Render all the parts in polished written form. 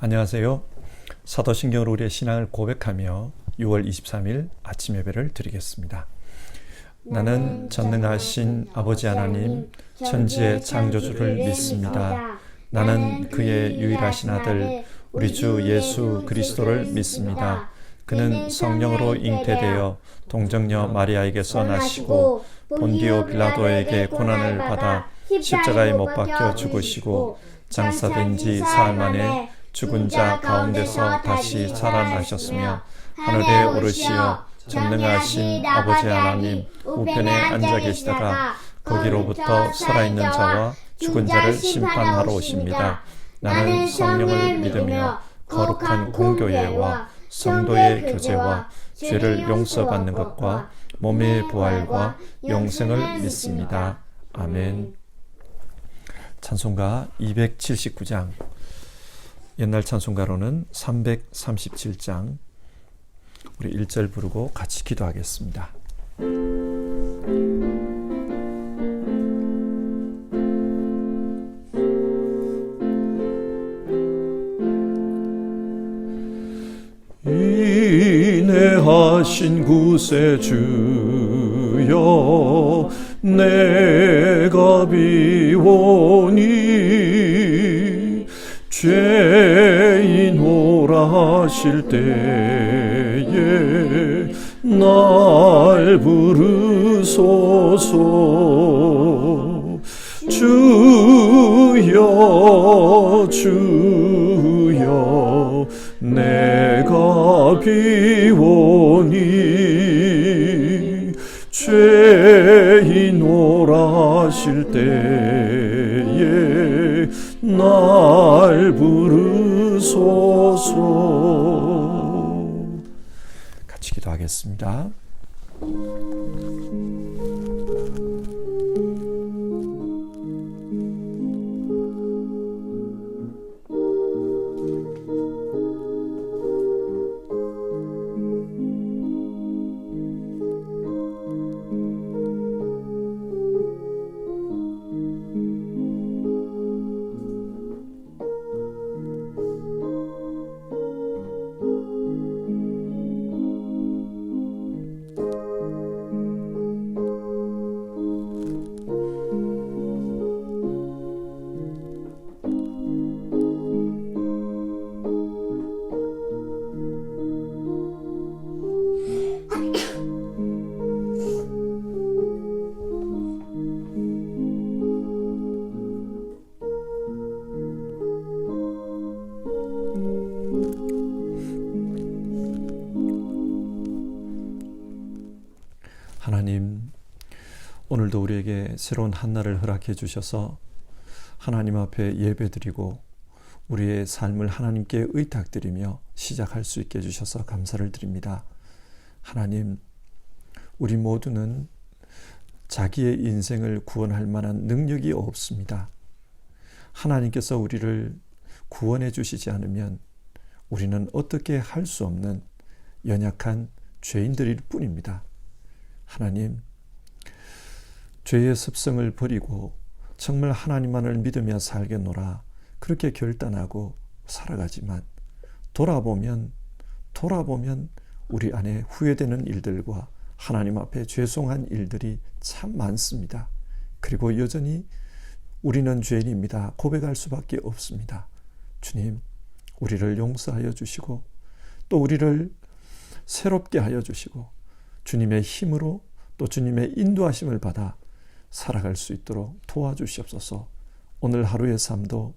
안녕하세요. 사도신경으로 우리의 신앙을 고백하며 6월 23일 아침 예배를 드리겠습니다. 나는 전능하신 아버지 하나님, 천지의 창조주를 믿습니다. 나는 그의 유일하신 아들, 우리 주 예수 그리스도를 믿습니다. 그는 성령으로 잉태되어 동정녀 마리아에게서 나시고 본디오 빌라도에게 고난을 받아 십자가에 못 박혀 죽으시고 장사된 지 사흘 만에 죽은 자 가운데서 다시 살아나셨으며 하늘에 오르시어 전능하신 아버지 하나님 우편에 앉아 계시다가 거기로부터 살아있는 자와 죽은 자를 심판하러 오십니다. 나는 성령을 믿으며 거룩한 공교회와 성도의 교제와 죄를 용서받는 것과 몸의 부활과 영생을 믿습니다. 아멘. 찬송가 279장, 옛날 찬송가로는 337장, 우리 1절 부르고 같이 기도하겠습니다. 인애하신 구세주여 내가 비오니 죄인 오라 하실 때에 날 부르소서. 주여 주여 내가 비오니 죄인 오라 하실 때에 날 부르소서. 같이 기도하겠습니다. 하나님, 오늘도 우리에게 새로운 한날을 허락해 주셔서 하나님 앞에 예배드리고 우리의 삶을 하나님께 의탁드리며 시작할 수 있게 해주셔서 감사를 드립니다. 하나님, 우리 모두는 자기의 인생을 구원할 만한 능력이 없습니다. 하나님께서 우리를 구원해 주시지 않으면 우리는 어떻게 할 수 없는 연약한 죄인들일 뿐입니다. 하나님, 죄의 습성을 버리고 정말 하나님만을 믿으며 살겠노라 그렇게 결단하고 살아가지만 돌아보면 우리 안에 후회되는 일들과 하나님 앞에 죄송한 일들이 참 많습니다. 그리고 여전히 우리는 죄인입니다 고백할 수밖에 없습니다. 주님, 우리를 용서하여 주시고 또 우리를 새롭게 하여 주시고 주님의 힘으로 또 주님의 인도하심을 받아 살아갈 수 있도록 도와주시옵소서. 오늘 하루의 삶도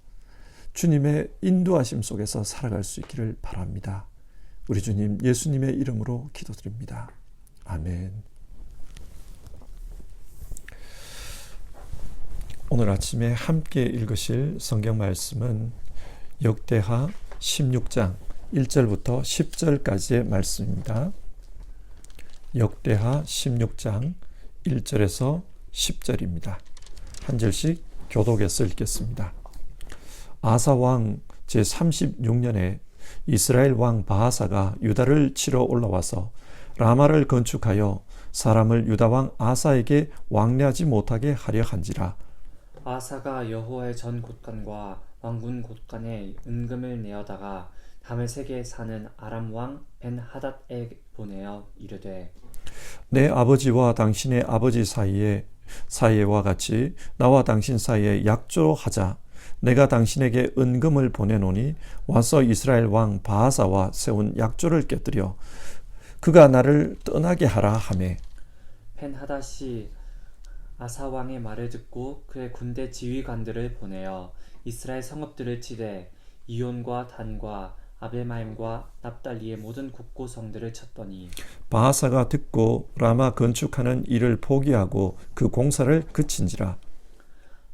주님의 인도하심 속에서 살아갈 수 있기를 바랍니다. 우리 주님 예수님의 이름으로 기도드립니다. 아멘. 오늘 아침에 함께 읽으실 성경 말씀은 역대하 16장 1절부터 10절까지의 말씀입니다. 역대하 16장 1절에서 10절입니다. 한 절씩 교독해서 읽겠습니다. 아사 왕 제36년에 이스라엘 왕 바하사가 유다를 치러 올라와서 라마를 건축하여 사람을 유다 왕 아사에게 왕래하지 못하게 하려 한지라. 아사가 여호와의 전 곳간과 왕군 곳간에 은금을 내어다가 다메섹에 사는 아람 왕 벤하닷에 보내어 이르되 내 아버지와 당신의 아버지 사이에와 같이 나와 당신 사이에 약조하자. 내가 당신에게 은금을 보내노니 와서 이스라엘 왕 바하사와 세운 약조를 깨뜨려 그가 나를 떠나게 하라 하매 벤하닷이 아사 왕의 말을 듣고 그의 군대 지휘관들을 보내어 이스라엘 성읍들을 치되 이온과 단과 아벨마임과 납달리의 모든 국고성들을 쳤더니 바하사가 듣고 라마 건축하는 일을 포기하고 그 공사를 그친지라.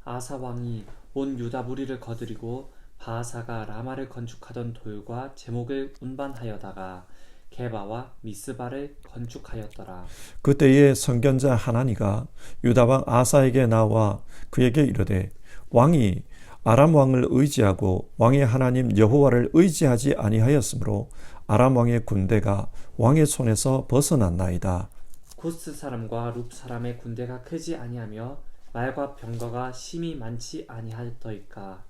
아사 왕이 온 유다 무리를 거느리고 바하사가 라마를 건축하던 돌과 제목을 운반하여다가 게바와 미스바를 건축하였더라. 그때에 선견자 하나니가 유다 왕 아사에게 나와 그에게 이르되 왕이 아람 왕을 의지하고 왕의 하나님 여호와를 의지하지 아니하였으므로 아람 왕의 군대가 왕의 손에서 벗어났나이다. 고스 사람과 룹 사람의 군대가 크지 아니하며 말과 병거가 심히 많지 아니하더이까.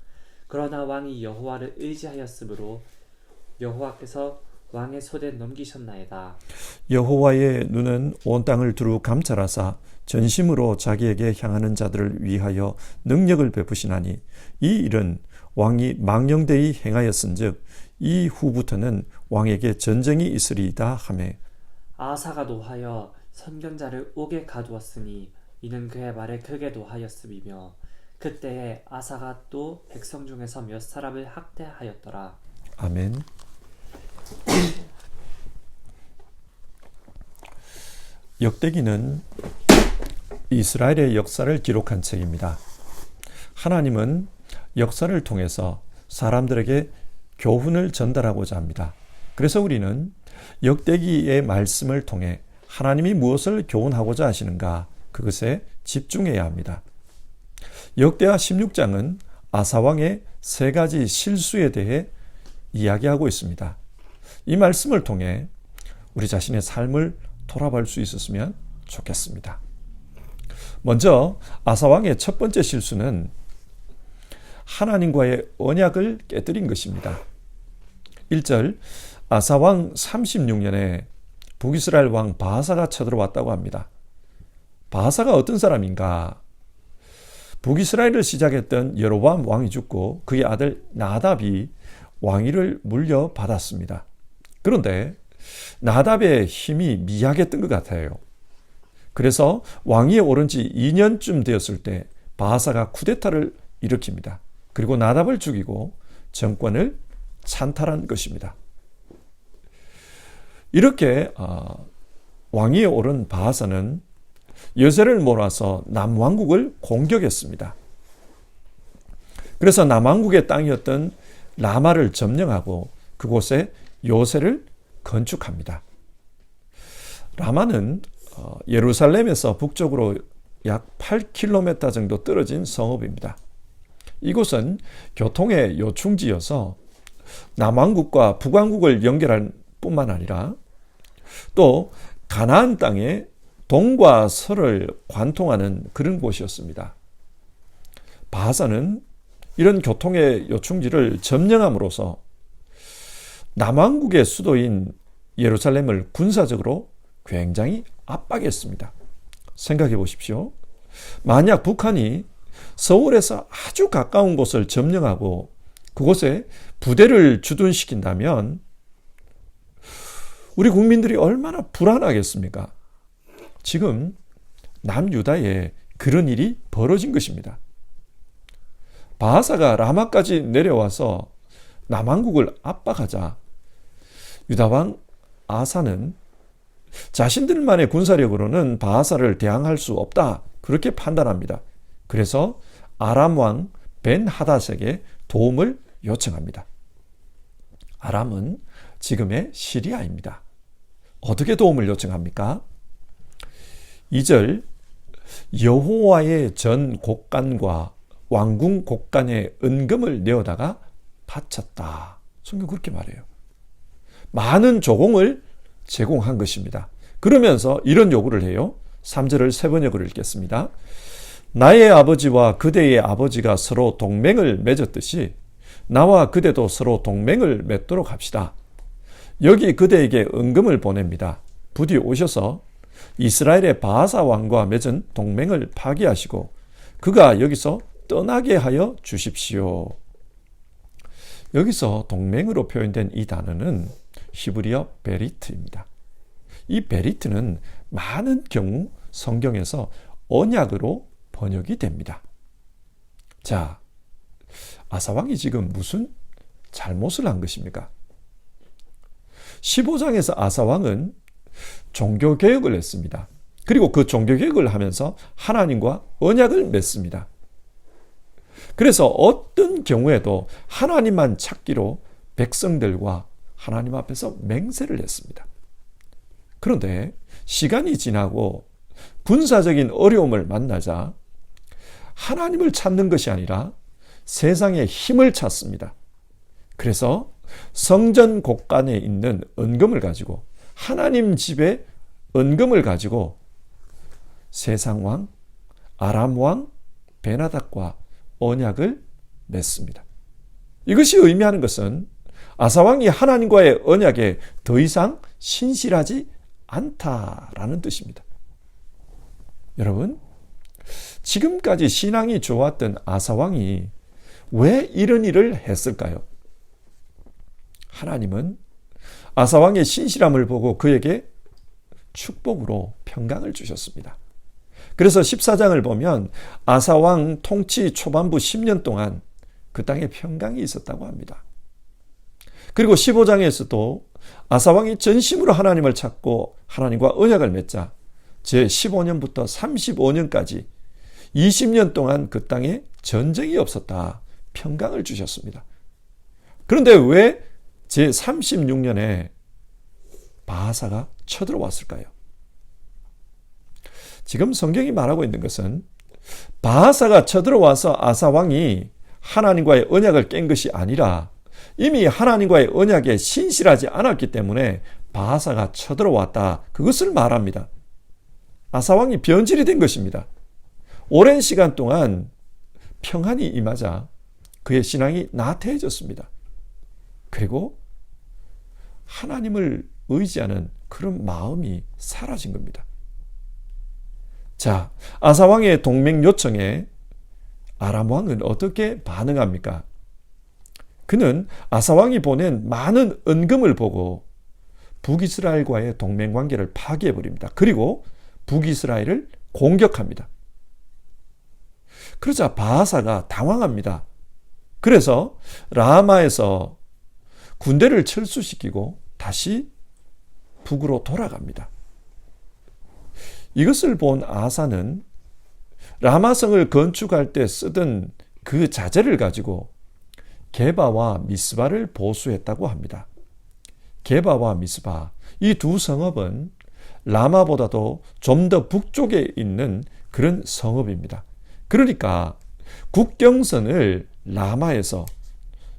그러나 왕이 여호와를 의지하였으므로 여호와께서 왕의 손에 넘기셨나이다. 여호와의 눈은 온 땅을 두루 감찰하사 전심으로 자기에게 향하는 자들을 위하여 능력을 베푸시나니 이 일은 왕이 망령되이 행하였은즉 이후부터는 왕에게 전쟁이 있으리이다 하매 아사가 노하여 선견자를 옥에 가두었으니 이는 그의 말에 크게 노하였음이며 그때에 아사가 또 백성 중에서 몇 사람을 학대하였더라. 아멘. 역대기는 이스라엘의 역사를 기록한 책입니다. 하나님은 역사를 통해서 사람들에게 교훈을 전달하고자 합니다. 그래서 우리는 역대기의 말씀을 통해 하나님이 무엇을 교훈하고자 하시는가 그것에 집중해야 합니다. 역대하 16장은 아사왕의 세 가지 실수에 대해 이야기하고 있습니다. 이 말씀을 통해 우리 자신의 삶을 돌아볼 수 있었으면 좋겠습니다. 먼저 아사왕의 첫 번째 실수는 하나님과의 언약을 깨뜨린 것입니다. 1절 아사왕 36년에 북이스라엘 왕 바하사가 쳐들어왔다고 합니다. 바하사가 어떤 사람인가? 북이스라엘을 시작했던 여로보암 왕이 죽고 그의 아들 나답이 왕위를 물려받았습니다. 그런데 나답의 힘이 미약했던 것 같아요. 그래서 왕위에 오른 지 2년쯤 되었을 때 바하사가 쿠데타를 일으킵니다. 그리고 나답을 죽이고 정권을 찬탈한 것입니다. 이렇게 왕위에 오른 바하사는 여세를 몰아서 남왕국을 공격했습니다. 그래서 남왕국의 땅이었던 라마를 점령하고 그곳에 요새를 건축합니다. 라마는 예루살렘에서 북쪽으로 약 8km 정도 떨어진 성읍입니다. 이곳은 교통의 요충지여서 남왕국과 북왕국을 연결할 뿐만 아니라 또 가나안 땅에 동과 서를 관통하는 그런 곳이었습니다. 바하사는 이런 교통의 요충지를 점령함으로써 남왕국의 수도인 예루살렘을 군사적으로 굉장히 압박했습니다. 생각해 보십시오. 만약 북한이 서울에서 아주 가까운 곳을 점령하고 그곳에 부대를 주둔시킨다면 우리 국민들이 얼마나 불안하겠습니까? 지금 남유다에 그런 일이 벌어진 것입니다. 바하사가 라마까지 내려와서 남왕국을 압박하자 유다왕 아사는 자신들만의 군사력으로는 바하사를 대항할 수 없다 그렇게 판단합니다. 그래서 아람 왕 벤하닷에게 도움을 요청합니다. 아람은 지금의 시리아입니다. 어떻게 도움을 요청합니까? 2절 여호와의 전 곡간과 왕궁 곡간에 은금을 내어다가 바쳤다. 성경 그렇게 말해요. 많은 조공을 제공한 것입니다. 그러면서 이런 요구를 해요. 3절을 세 번역으로 읽겠습니다. 나의 아버지와 그대의 아버지가 서로 동맹을 맺었듯이 나와 그대도 서로 동맹을 맺도록 합시다. 여기 그대에게 은금을 보냅니다. 부디 오셔서 이스라엘의 바하사 왕과 맺은 동맹을 파기하시고 그가 여기서 떠나게 하여 주십시오. 여기서 동맹으로 표현된 이 단어는 히브리어 베리트입니다. 이 베리트는 많은 경우 성경에서 언약으로 번역이 됩니다. 자, 아사왕이 지금 무슨 잘못을 한 것입니까? 15장에서 아사왕은 종교개혁을 했습니다. 그리고 그 종교개혁을 하면서 하나님과 언약을 맺습니다. 그래서 어떤 경우에도 하나님만 찾기로 백성들과 하나님 앞에서 맹세를 했습니다. 그런데 시간이 지나고 군사적인 어려움을 만나자 하나님을 찾는 것이 아니라 세상의 힘을 찾습니다. 그래서 성전 곳간에 있는 은금을 가지고 하나님 집에 은금을 가지고 세상 왕, 아람 왕, 베나닥과 언약을 맺습니다. 이것이 의미하는 것은 아사왕이 하나님과의 언약에 더 이상 신실하지 않다라는 뜻입니다. 여러분, 지금까지 신앙이 좋았던 아사왕이 왜 이런 일을 했을까요? 하나님은 아사왕의 신실함을 보고 그에게 축복으로 평강을 주셨습니다. 그래서 14장을 보면 아사왕 통치 초반부 10년 동안 그 땅에 평강이 있었다고 합니다. 그리고 15장에서도 아사왕이 전심으로 하나님을 찾고 하나님과 언약을 맺자 제15년부터 35년까지 20년 동안 그 땅에 전쟁이 없었다. 평강을 주셨습니다. 그런데 왜 제36년에 바하사가 쳐들어왔을까요? 지금 성경이 말하고 있는 것은 바하사가 쳐들어와서 아사왕이 하나님과의 언약을 깬 것이 아니라 이미 하나님과의 언약에 신실하지 않았기 때문에 바하사가 쳐들어왔다. 그것을 말합니다. 아사왕이 변질이 된 것입니다. 오랜 시간 동안 평안이 임하자 그의 신앙이 나태해졌습니다. 그리고 하나님을 의지하는 그런 마음이 사라진 겁니다. 자, 아사왕의 동맹 요청에 아람 왕은 어떻게 반응합니까? 그는 아사왕이 보낸 많은 은금을 보고 북이스라엘과의 동맹 관계를 파기해버립니다. 그리고 북이스라엘을 공격합니다. 그러자 바하사가 당황합니다. 그래서 라마에서 군대를 철수시키고 다시 북으로 돌아갑니다. 이것을 본 아사는 라마성을 건축할 때 쓰던 그 자재를 가지고 게바와 미스바를 보수했다고 합니다. 게바와 미스바, 이 두 성읍은 라마보다도 좀 더 북쪽에 있는 그런 성읍입니다. 그러니까 국경선을 라마에서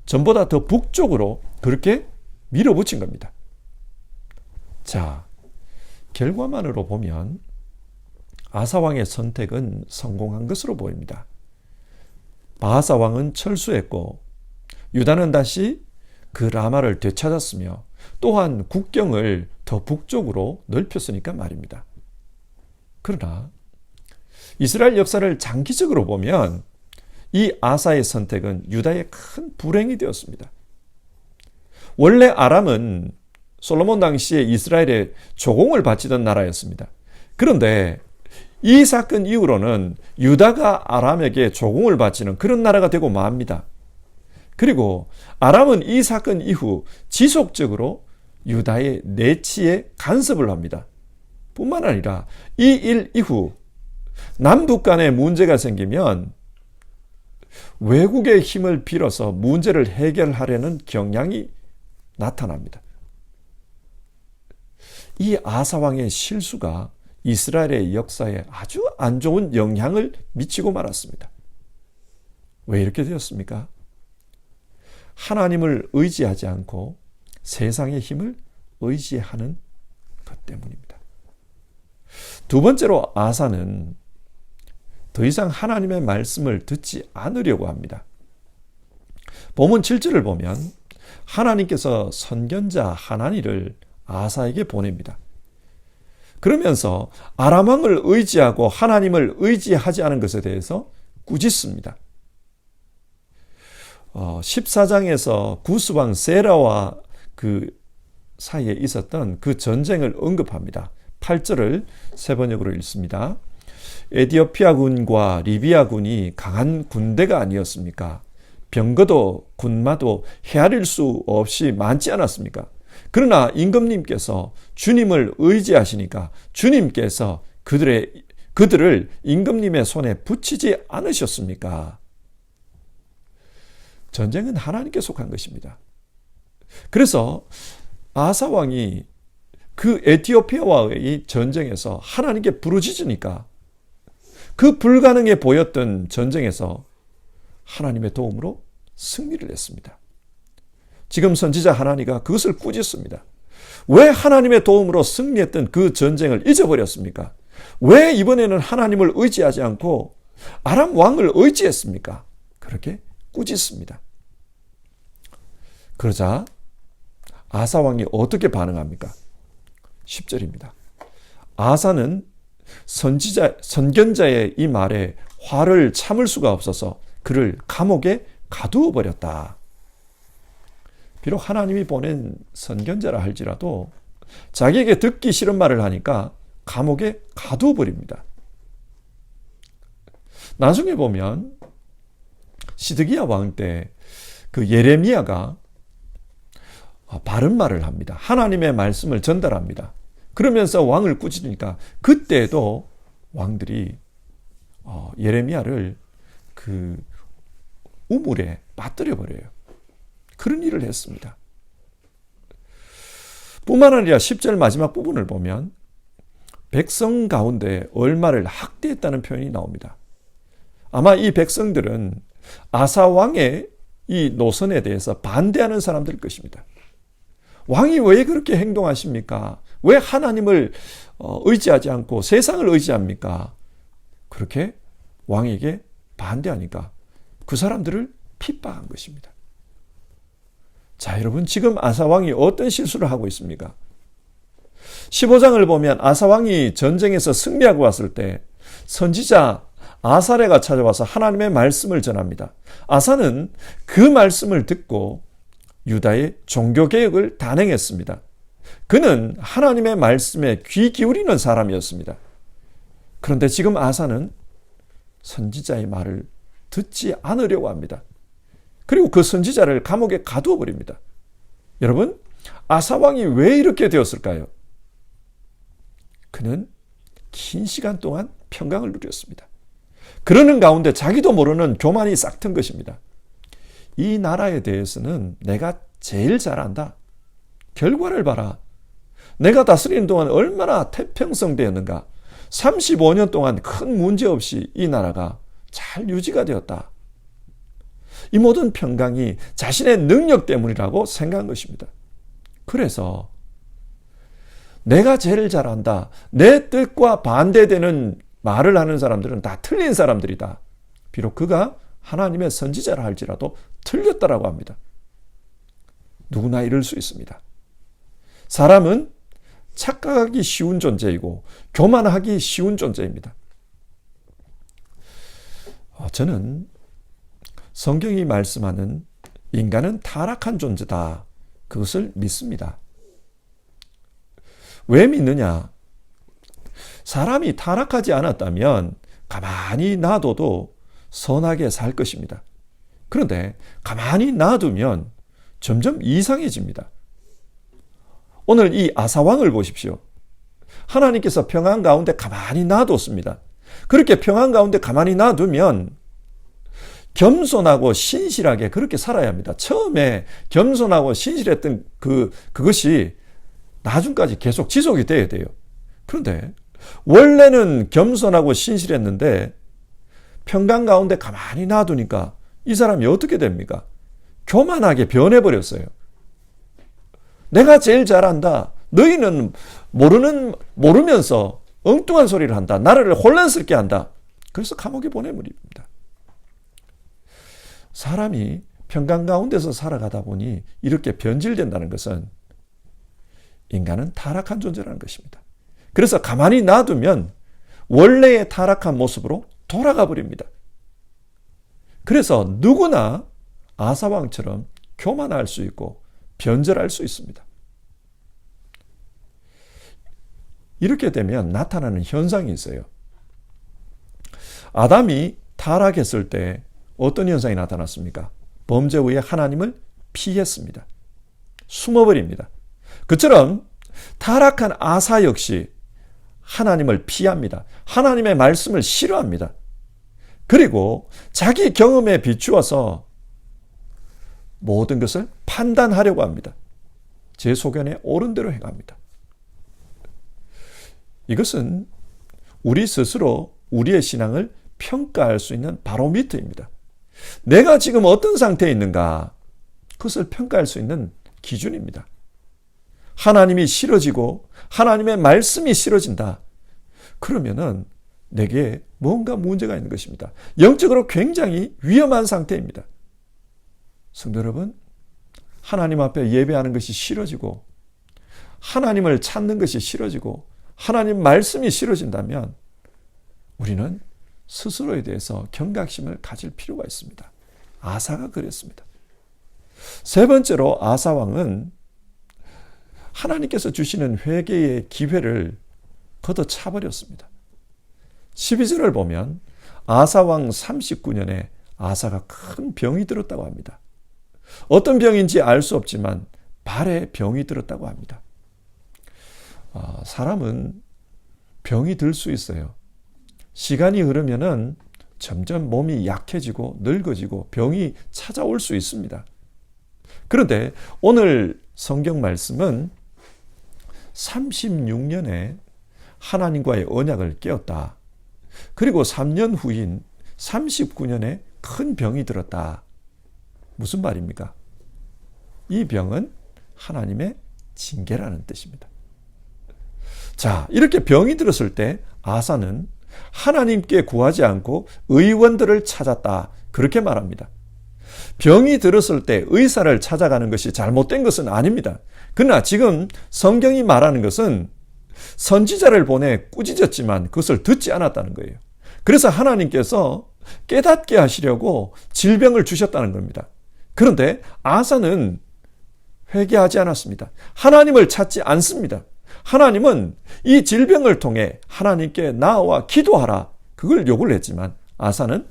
전보다 더 북쪽으로 그렇게 밀어붙인 겁니다. 자, 결과만으로 보면 아사왕의 선택은 성공한 것으로 보입니다. 바하사 왕은 철수했고 유다는 다시 그 라마를 되찾았으며 또한 국경을 더 북쪽으로 넓혔으니까 말입니다. 그러나 이스라엘 역사를 장기적으로 보면 이 아사의 선택은 유다의 큰 불행이 되었습니다. 원래 아람은 솔로몬 당시에 이스라엘에 조공을 바치던 나라였습니다. 그런데 이 사건 이후로는 유다가 아람에게 조공을 바치는 그런 나라가 되고 맙니다. 그리고 아람은 이 사건 이후 지속적으로 유다의 내치에 간섭을 합니다. 뿐만 아니라 이 일 이후 남북 간에 문제가 생기면 외국의 힘을 빌어서 문제를 해결하려는 경향이 나타납니다. 이 아사왕의 실수가 이스라엘의 역사에 아주 안 좋은 영향을 미치고 말았습니다. 왜 이렇게 되었습니까? 하나님을 의지하지 않고 세상의 힘을 의지하는 것 때문입니다. 두 번째로 아사는 더 이상 하나님의 말씀을 듣지 않으려고 합니다. 본문 7절을 보면 하나님께서 선견자 하나니를 아사에게 보냅니다. 그러면서 아람 왕을 의지하고 하나님을 의지하지 않은 것에 대해서 꾸짖습니다. 14장에서 구스왕 세라와 그 사이에 있었던 그 전쟁을 언급합니다. 8절을 세 번역으로 읽습니다. 에디오피아군과 리비아군이 강한 군대가 아니었습니까? 병거도 군마도 헤아릴 수 없이 많지 않았습니까? 그러나 임금님께서 주님을 의지하시니까 주님께서 그들을 임금님의 손에 붙이지 않으셨습니까? 전쟁은 하나님께 속한 것입니다. 그래서 아사 왕이 그 에티오피아와의 전쟁에서 하나님께 부르짖으니까 그 불가능해 보였던 전쟁에서 하나님의 도움으로 승리를 했습니다. 지금 선지자 하나니가 그것을 꾸짖습니다. 왜 하나님의 도움으로 승리했던 그 전쟁을 잊어버렸습니까? 왜 이번에는 하나님을 의지하지 않고 아람 왕을 의지했습니까? 그렇게 꾸짖습니다. 그러자 아사 왕이 어떻게 반응합니까? 10절입니다. 아사는 선견자의 이 말에 화를 참을 수가 없어서 그를 감옥에 가두어 버렸다. 비록 하나님이 보낸 선견자라 할지라도 자기에게 듣기 싫은 말을 하니까 감옥에 가두어 버립니다. 나중에 보면 시드기야 왕 때 그 예레미야가 바른 말을 합니다. 하나님의 말씀을 전달합니다. 그러면서 왕을 꾸짖으니까 그때도 왕들이 예레미야를 그 우물에 빠뜨려 버려요. 그런 일을 했습니다. 뿐만 아니라 10절 마지막 부분을 보면 백성 가운데 얼마를 학대했다는 표현이 나옵니다. 아마 이 백성들은 아사 왕의 이 노선에 대해서 반대하는 사람들일 것입니다. 왕이 왜 그렇게 행동하십니까? 왜 하나님을 의지하지 않고 세상을 의지합니까? 그렇게 왕에게 반대하니까 그 사람들을 핍박한 것입니다. 자, 여러분, 지금 아사 왕이 어떤 실수를 하고 있습니까? 15장을 보면 아사 왕이 전쟁에서 승리하고 왔을 때 선지자 아사랴가 찾아와서 하나님의 말씀을 전합니다. 아사는 그 말씀을 듣고 유다의 종교개혁을 단행했습니다. 그는 하나님의 말씀에 귀 기울이는 사람이었습니다. 그런데 지금 아사는 선지자의 말을 듣지 않으려고 합니다. 그리고 그 선지자를 감옥에 가두어 버립니다. 여러분, 아사 왕이 왜 이렇게 되었을까요? 그는 긴 시간 동안 평강을 누렸습니다. 그러는 가운데 자기도 모르는 교만이 싹튼 것입니다. 이 나라에 대해서는 내가 제일 잘 안다. 결과를 봐라. 내가 다스리는 동안 얼마나 태평성되었는가. 35년 동안 큰 문제 없이 이 나라가 잘 유지가 되었다. 이 모든 평강이 자신의 능력 때문이라고 생각한 것입니다. 그래서 내가 제일 잘한다. 내 뜻과 반대되는 말을 하는 사람들은 다 틀린 사람들이다. 비록 그가 하나님의 선지자라 할지라도 틀렸다라고 합니다. 누구나 이럴 수 있습니다. 사람은 착각하기 쉬운 존재이고 교만하기 쉬운 존재입니다. 저는 성경이 말씀하는 인간은 타락한 존재다. 그것을 믿습니다. 왜 믿느냐? 사람이 타락하지 않았다면 가만히 놔둬도 선하게 살 것입니다. 그런데 가만히 놔두면 점점 이상해집니다. 오늘 이 아사왕을 보십시오. 하나님께서 평안 가운데 가만히 놔뒀습니다. 그렇게 평안 가운데 가만히 놔두면 겸손하고 신실하게 그렇게 살아야 합니다. 처음에 겸손하고 신실했던 그것이 나중까지 계속 지속이 돼야 돼요. 그런데 원래는 겸손하고 신실했는데 평강 가운데 가만히 놔두니까 이 사람이 어떻게 됩니까? 교만하게 변해버렸어요. 내가 제일 잘한다. 너희는 모르면서 엉뚱한 소리를 한다. 나라를 혼란스럽게 한다. 그래서 감옥에 보내버립니다. 사람이 평강 가운데서 살아가다 보니 이렇게 변질된다는 것은 인간은 타락한 존재라는 것입니다. 그래서 가만히 놔두면 원래의 타락한 모습으로 돌아가 버립니다. 그래서 누구나 아사왕처럼 교만할 수 있고 변절할 수 있습니다. 이렇게 되면 나타나는 현상이 있어요. 아담이 타락했을 때 어떤 현상이 나타났습니까? 범죄 후에 하나님을 피했습니다. 숨어버립니다. 그처럼 타락한 아사 역시 하나님을 피합니다. 하나님의 말씀을 싫어합니다. 그리고 자기 경험에 비추어서 모든 것을 판단하려고 합니다. 제 소견에 옳은 대로 행합니다. 이것은 우리 스스로 우리의 신앙을 평가할 수 있는 바로미터입니다. 내가 지금 어떤 상태에 있는가, 그것을 평가할 수 있는 기준입니다. 하나님이 싫어지고 하나님의 말씀이 싫어진다. 그러면은 내게 뭔가 문제가 있는 것입니다. 영적으로 굉장히 위험한 상태입니다. 성도 여러분, 하나님 앞에 예배하는 것이 싫어지고 하나님을 찾는 것이 싫어지고 하나님 말씀이 싫어진다면 우리는 스스로에 대해서 경각심을 가질 필요가 있습니다. 아사가 그랬습니다. 세 번째로 아사 왕은 하나님께서 주시는 회개의 기회를 걷어차버렸습니다. 12절을 보면 아사 왕 39년에 아사가 큰 병이 들었다고 합니다. 어떤 병인지 알 수 없지만 발에 병이 들었다고 합니다. 사람은 병이 들 수 있어요. 시간이 흐르면은 점점 몸이 약해지고 늙어지고 병이 찾아올 수 있습니다. 그런데 오늘 성경 말씀은 36년에 하나님과의 언약을 깨었다. 그리고 3년 후인 39년에 큰 병이 들었다. 무슨 말입니까? 이 병은 하나님의 징계라는 뜻입니다. 자, 이렇게 병이 들었을 때 아사는 하나님께 구하지 않고 의원들을 찾았다. 그렇게 말합니다. 병이 들었을 때 의사를 찾아가는 것이 잘못된 것은 아닙니다. 그러나 지금 성경이 말하는 것은 선지자를 보내 꾸짖었지만 그것을 듣지 않았다는 거예요. 그래서 하나님께서 깨닫게 하시려고 질병을 주셨다는 겁니다. 그런데 아사는 회개하지 않았습니다. 하나님을 찾지 않습니다. 하나님은 이 질병을 통해 하나님께 나아와 기도하라. 그걸 요구를 했지만 아사는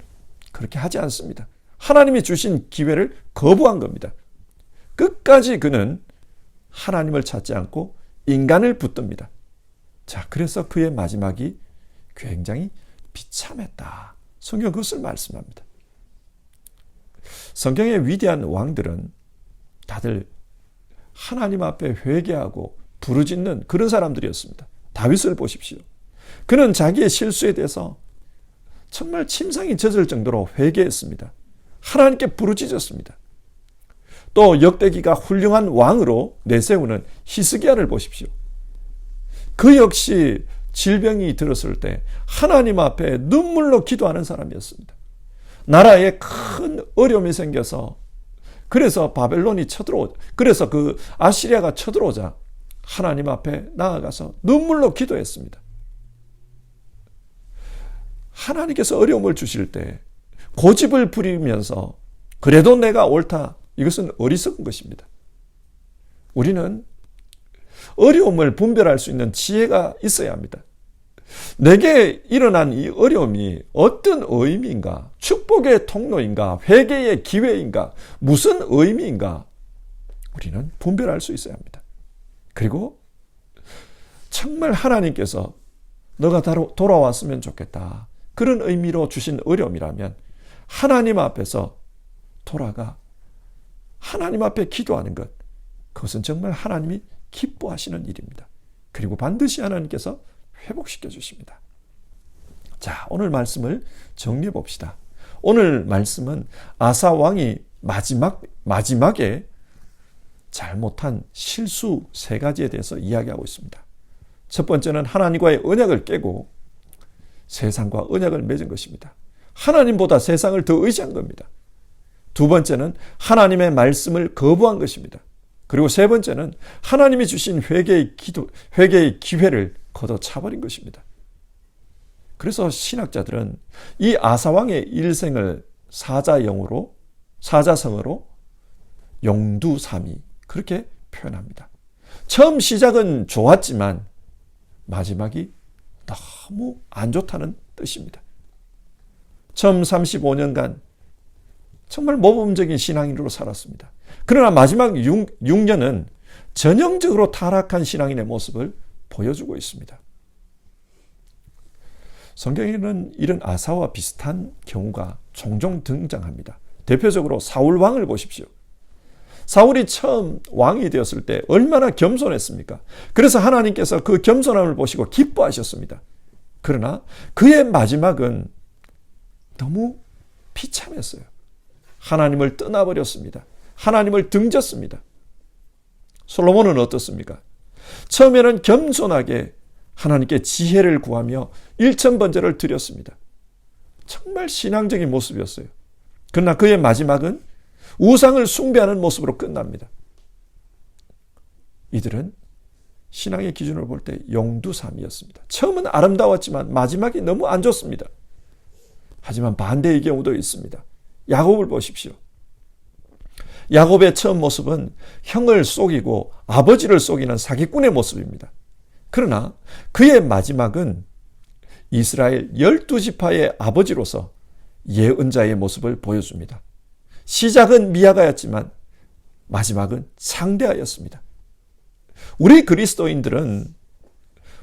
그렇게 하지 않습니다. 하나님이 주신 기회를 거부한 겁니다. 끝까지 그는 하나님을 찾지 않고 인간을 붙듭니다. 자, 그래서 그의 마지막이 굉장히 비참했다. 성경 그것을 말씀합니다. 성경의 위대한 왕들은 다들 하나님 앞에 회개하고 부르짖는 그런 사람들이었습니다. 다윗을 보십시오. 그는 자기의 실수에 대해서 정말 침상이 젖을 정도로 회개했습니다. 하나님께 부르짖었습니다. 또 역대기가 훌륭한 왕으로 내세우는 히스기야를 보십시오. 그 역시 질병이 들었을 때 하나님 앞에 눈물로 기도하는 사람이었습니다. 나라에 큰 어려움이 생겨서 그래서 바벨론이 그래서 그 아시리아가 쳐들어오자 하나님 앞에 나아가서 눈물로 기도했습니다. 하나님께서 어려움을 주실 때 고집을 부리면서 그래도 내가 옳다. 이것은 어리석은 것입니다. 우리는 어려움을 분별할 수 있는 지혜가 있어야 합니다. 내게 일어난 이 어려움이 어떤 의미인가? 축복의 통로인가? 회개의 기회인가? 무슨 의미인가? 우리는 분별할 수 있어야 합니다. 그리고 정말 하나님께서 너가 돌아왔으면 좋겠다. 그런 의미로 주신 어려움이라면 하나님 앞에서 돌아가 하나님 앞에 기도하는 것, 그것은 정말 하나님이 기뻐하시는 일입니다. 그리고 반드시 하나님께서 회복시켜 주십니다. 자, 오늘 말씀을 정리해 봅시다. 오늘 말씀은 아사 왕이 마지막에 잘못한 실수 3가지에 대해서 이야기하고 있습니다. 첫 번째는 하나님과의 언약을 깨고 세상과 언약을 맺은 것입니다. 하나님보다 세상을 더 의지한 겁니다. 두 번째는 하나님의 말씀을 거부한 것입니다. 그리고 세 번째는 하나님이 주신 회개의 기회를 걷어차버린 것입니다. 그래서 신학자들은 이 아사왕의 일생을 사자성어로 용두삼이 그렇게 표현합니다. 처음 시작은 좋았지만 마지막이 너무 안 좋다는 뜻입니다. 처음 35년간 정말 모범적인 신앙인으로 살았습니다. 그러나 마지막 6년은 전형적으로 타락한 신앙인의 모습을 보여주고 있습니다. 성경에는 이런 아사와 비슷한 경우가 종종 등장합니다. 대표적으로 사울 왕을 보십시오. 사울이 처음 왕이 되었을 때 얼마나 겸손했습니까? 그래서 하나님께서 그 겸손함을 보시고 기뻐하셨습니다. 그러나 그의 마지막은 너무 비참했어요. 하나님을 떠나버렸습니다. 하나님을 등졌습니다. 솔로몬은 어떻습니까? 처음에는 겸손하게 하나님께 지혜를 구하며 일천번제를 드렸습니다. 정말 신앙적인 모습이었어요. 그러나 그의 마지막은 우상을 숭배하는 모습으로 끝납니다. 이들은 신앙의 기준으로 볼 때 용두삼이었습니다. 처음은 아름다웠지만 마지막이 너무 안 좋습니다. 하지만 반대의 경우도 있습니다. 야곱을 보십시오. 야곱의 처음 모습은 형을 속이고 아버지를 속이는 사기꾼의 모습입니다. 그러나 그의 마지막은 이스라엘 12지파의 아버지로서 예언자의 모습을 보여줍니다. 시작은 미약하였지만 마지막은 창대하였습니다. 우리 그리스도인들은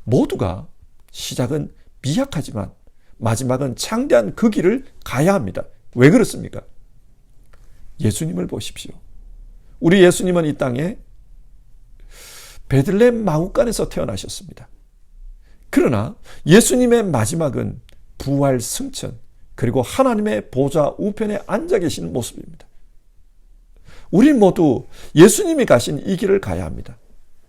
모두가 시작은 미약하지만 마지막은 창대한 그 길을 가야 합니다. 왜 그렇습니까? 예수님을 보십시오. 우리 예수님은 이 땅에 베들레헴 마구간에서 태어나셨습니다. 그러나 예수님의 마지막은 부활 승천 그리고 하나님의 보좌 우편에 앉아 계시는 모습입니다. 우리 모두 예수님이 가신 이 길을 가야 합니다.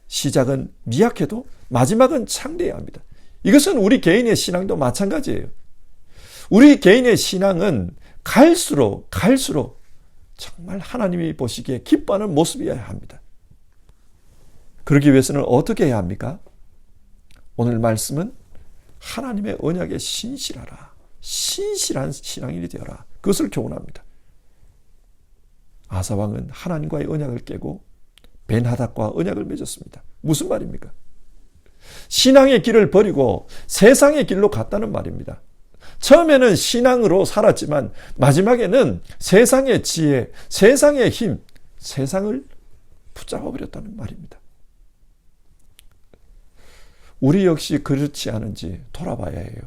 시작은 미약해도 마지막은 창대해야 합니다. 이것은 우리 개인의 신앙도 마찬가지예요. 우리 개인의 신앙은 갈수록 정말 하나님이 보시기에 기뻐하는 모습이어야 합니다. 그러기 위해서는 어떻게 해야 합니까? 오늘 말씀은 하나님의 언약에 신실하라. 신실한 신앙인이 되어라. 그것을 교훈합니다. 아사왕은 하나님과의 언약을 깨고 벤하닷과 언약을 맺었습니다. 무슨 말입니까? 신앙의 길을 버리고 세상의 길로 갔다는 말입니다. 처음에는 신앙으로 살았지만 마지막에는 세상의 지혜, 세상의 힘, 세상을 붙잡아 버렸다는 말입니다. 우리 역시 그렇지 않은지 돌아봐야 해요.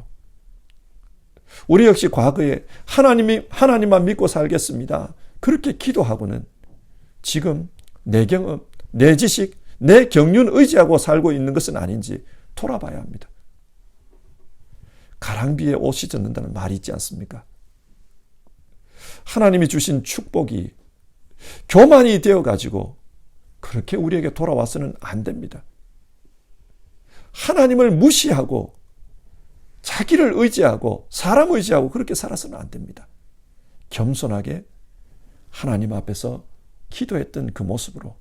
우리 역시 과거에 하나님만 믿고 살겠습니다. 그렇게 기도하고는 지금 내 경험, 내 지식, 내 경륜 의지하고 살고 있는 것은 아닌지 돌아봐야 합니다. 가랑비에 옷이 젖는다는 말이 있지 않습니까? 하나님이 주신 축복이 교만이 되어가지고 그렇게 우리에게 돌아와서는 안 됩니다. 하나님을 무시하고 자기를 의지하고 사람 의지하고 그렇게 살아서는 안 됩니다. 겸손하게 하나님 앞에서 기도했던 그 모습으로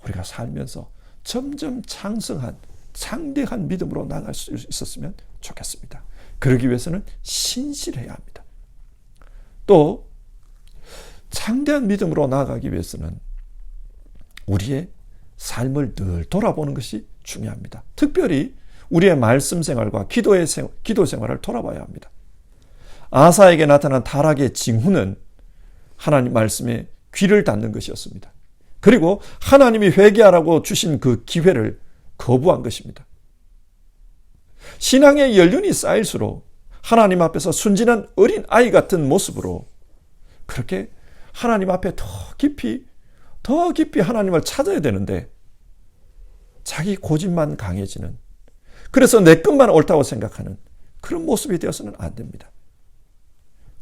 우리가 살면서 점점 창성한 창대한 믿음으로 나아갈 수 있었으면 좋겠습니다. 그러기 위해서는 신실해야 합니다. 또 창대한 믿음으로 나아가기 위해서는 우리의 삶을 늘 돌아보는 것이 중요합니다. 특별히 우리의 말씀 생활과 기도 생활을 돌아봐야 합니다. 아사에게 나타난 타락의 징후는 하나님 말씀에 귀를 닫는 것이었습니다. 그리고 하나님이 회개하라고 주신 그 기회를 거부한 것입니다. 신앙의 연륜이 쌓일수록 하나님 앞에서 순진한 어린 아이 같은 모습으로 그렇게 하나님 앞에 더 깊이 하나님을 찾아야 되는데 자기 고집만 강해지는, 그래서 내 것만 옳다고 생각하는 그런 모습이 되어서는 안 됩니다.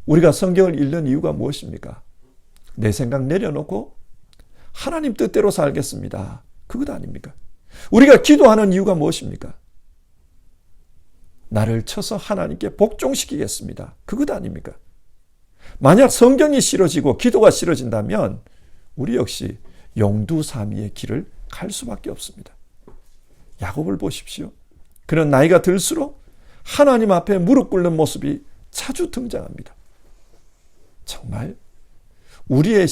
우리가 성경을 읽는 이유가 무엇입니까? 내 생각 내려놓고 하나님 뜻대로 살겠습니다. 그것 아닙니까? 우리가 기도하는 이유가 무엇입니까? 나를 쳐서 하나님께 복종시키겠습니다. 그것 아닙니까? 만약 성경이 싫어지고 기도가 싫어진다면 우리 역시 용두사미의 길을 갈 수밖에 없습니다. 야곱을 보십시오. 그는 나이가 들수록 하나님 앞에 무릎 꿇는 모습이 자주 등장합니다. 정말 우리의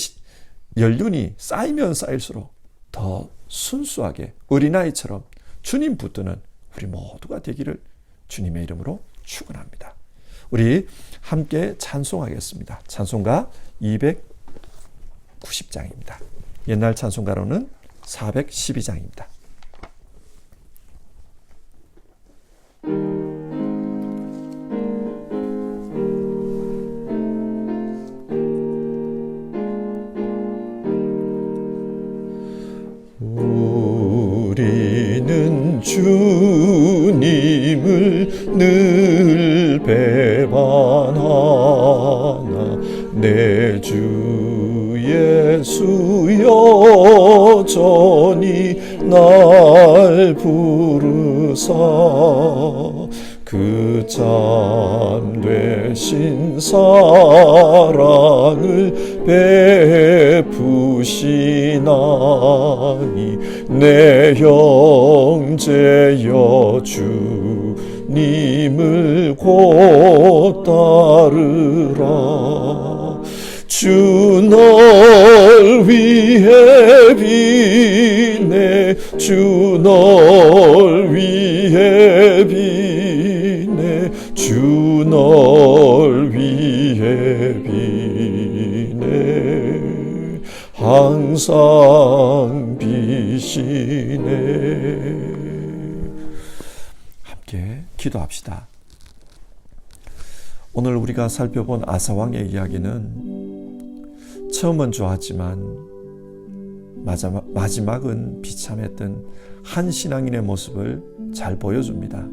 연륜이 쌓이면 쌓일수록 더 순수하게 어린아이처럼 주님 붙드는 우리 모두가 되기를 주님의 이름으로 축원합니다. 우리 함께 찬송하겠습니다. 찬송가 290장입니다. 옛날 찬송가로는 412장입니다. 우리는 주님을 늘 배반하나 내 주 예수 여전히 날 부르사 그 참되신 사랑을 베푸시나니 내 형제여 주님을 곧 따르라. 주 널 위해 비네 주 널 위해 비네 주 널 위해 비네 항상 비시네. 함께 기도합시다. 오늘 우리가 살펴본 아사왕의 이야기는 처음은 좋았지만 마지막은 비참했던 한 신앙인의 모습을 잘 보여줍니다.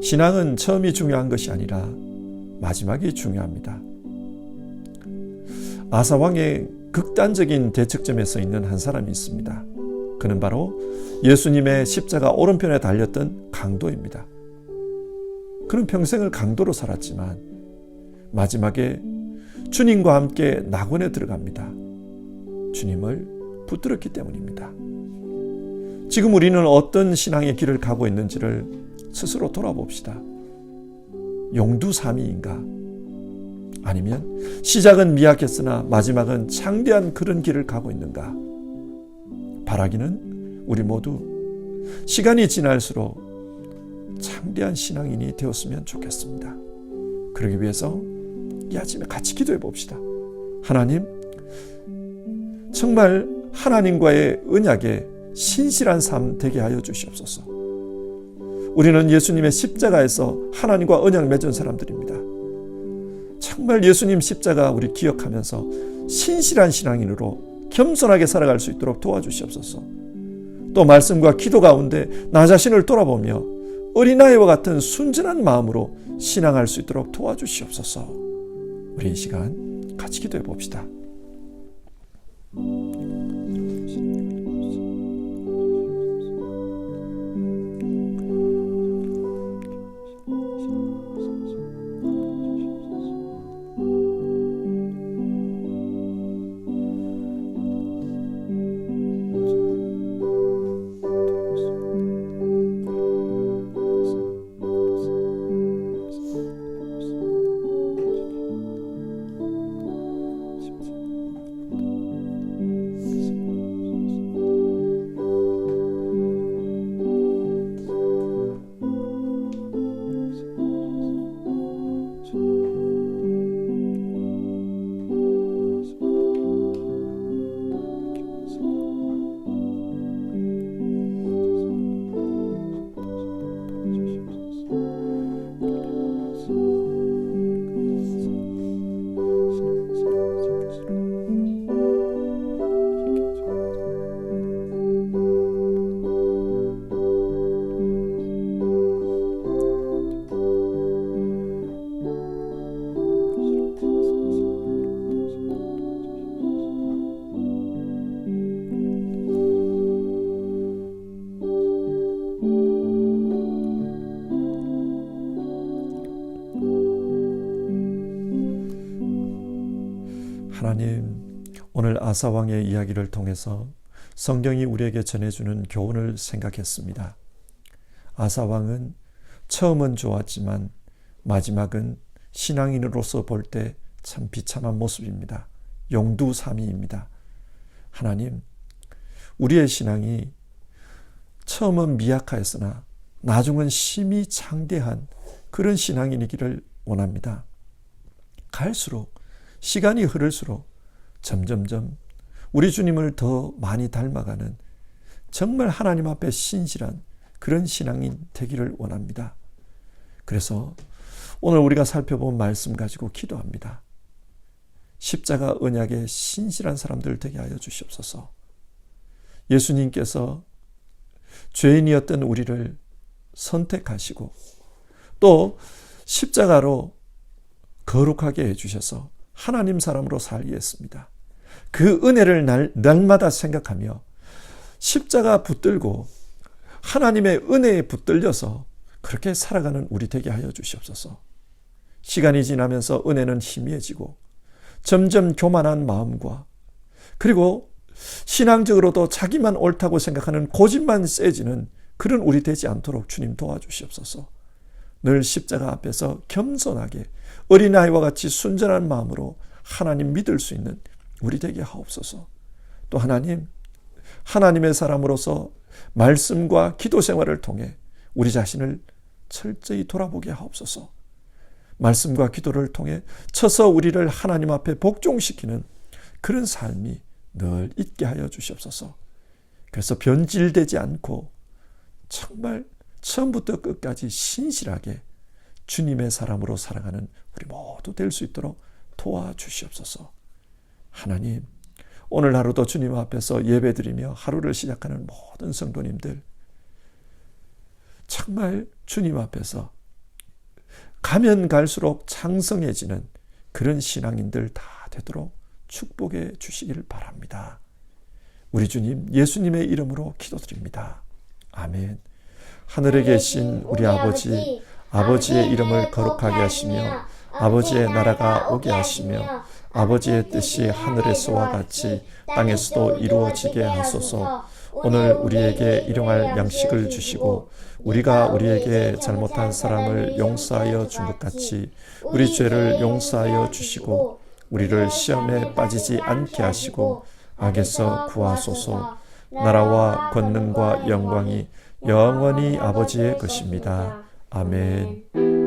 신앙은 처음이 중요한 것이 아니라 마지막이 중요합니다. 아사왕의 극단적인 대척점에 서 있는 한 사람이 있습니다. 그는 바로 예수님의 십자가 오른편에 달렸던 강도입니다. 그는 평생을 강도로 살았지만 마지막에 주님과 함께 낙원에 들어갑니다. 주님을 붙들었기 때문입니다. 지금 우리는 어떤 신앙의 길을 가고 있는지를 스스로 돌아봅시다. 용두사미인가? 아니면 시작은 미약했으나 마지막은 창대한 그런 길을 가고 있는가? 바라기는 우리 모두 시간이 지날수록 창대한 신앙인이 되었으면 좋겠습니다. 그러기 위해서 이 아침에 같이 기도해 봅시다. 하나님, 정말 하나님과의 언약에 신실한 삶 되게 하여 주시옵소서. 우리는 예수님의 십자가에서 하나님과 언약 맺은 사람들입니다. 정말 예수님 십자가 우리 기억하면서 신실한 신앙인으로 겸손하게 살아갈 수 있도록 도와주시옵소서. 또 말씀과 기도 가운데 나 자신을 돌아보며 어린아이와 같은 순전한 마음으로 신앙할 수 있도록 도와주시옵소서. 우리 이 시간 같이 기도해 봅시다. 오늘 아사 왕의 이야기를 통해서 성경이 우리에게 전해주는 교훈을 생각했습니다. 아사 왕은 처음은 좋았지만 마지막은 신앙인으로서 볼 때 참 비참한 모습입니다. 용두사미입니다. 하나님, 우리의 신앙이 처음은 미약하였으나 나중은 심히 창대한 그런 신앙인이기를 원합니다. 갈수록 시간이 흐를수록 점점점 우리 주님을 더 많이 닮아가는 정말 하나님 앞에 신실한 그런 신앙인 되기를 원합니다. 그래서 오늘 우리가 살펴본 말씀 가지고 기도합니다. 십자가 언약에 신실한 사람들 되게 하여 주시옵소서. 예수님께서 죄인이었던 우리를 선택하시고 또 십자가로 거룩하게 해주셔서 하나님 사람으로 살게 했습니다. 그 은혜를 날마다 생각하며 십자가 붙들고 하나님의 은혜에 붙들려서 그렇게 살아가는 우리 되게 하여 주시옵소서. 시간이 지나면서 은혜는 희미해지고 점점 교만한 마음과 그리고 신앙적으로도 자기만 옳다고 생각하는 고집만 세지는 그런 우리 되지 않도록 주님 도와주시옵소서. 늘 십자가 앞에서 겸손하게 어린아이와 같이 순전한 마음으로 하나님 믿을 수 있는 우리 되게 하옵소서. 또 하나님의 사람으로서 말씀과 기도 생활을 통해 우리 자신을 철저히 돌아보게 하옵소서. 말씀과 기도를 통해 쳐서 우리를 하나님 앞에 복종시키는 그런 삶이 늘 있게 하여 주시옵소서. 그래서 변질되지 않고 정말 처음부터 끝까지 신실하게 주님의 사람으로 살아가는 우리 모두 될 수 있도록 도와주시옵소서. 하나님, 오늘 하루도 주님 앞에서 예배드리며 하루를 시작하는 모든 성도님들 정말 주님 앞에서 가면 갈수록 창성해지는 그런 신앙인들 다 되도록 축복해 주시기를 바랍니다. 우리 주님 예수님의 이름으로 기도드립니다. 아멘. 하늘에 계신 우리 아버지, 아버지의 이름을 거룩하게 하시며 아버지의 나라가 오게 하시며 아버지의 뜻이 하늘에서와 같이 땅에서도 이루어지게 하소서. 오늘 우리에게 일용할 양식을 주시고 우리가 우리에게 잘못한 사람을 용서하여 준 것 같이 우리 죄를 용서하여 주시고 우리를 시험에 빠지지 않게 하시고 악에서 구하소서. 나라와 권능과 영광이 영원히 아버지의 것입니다. 아멘.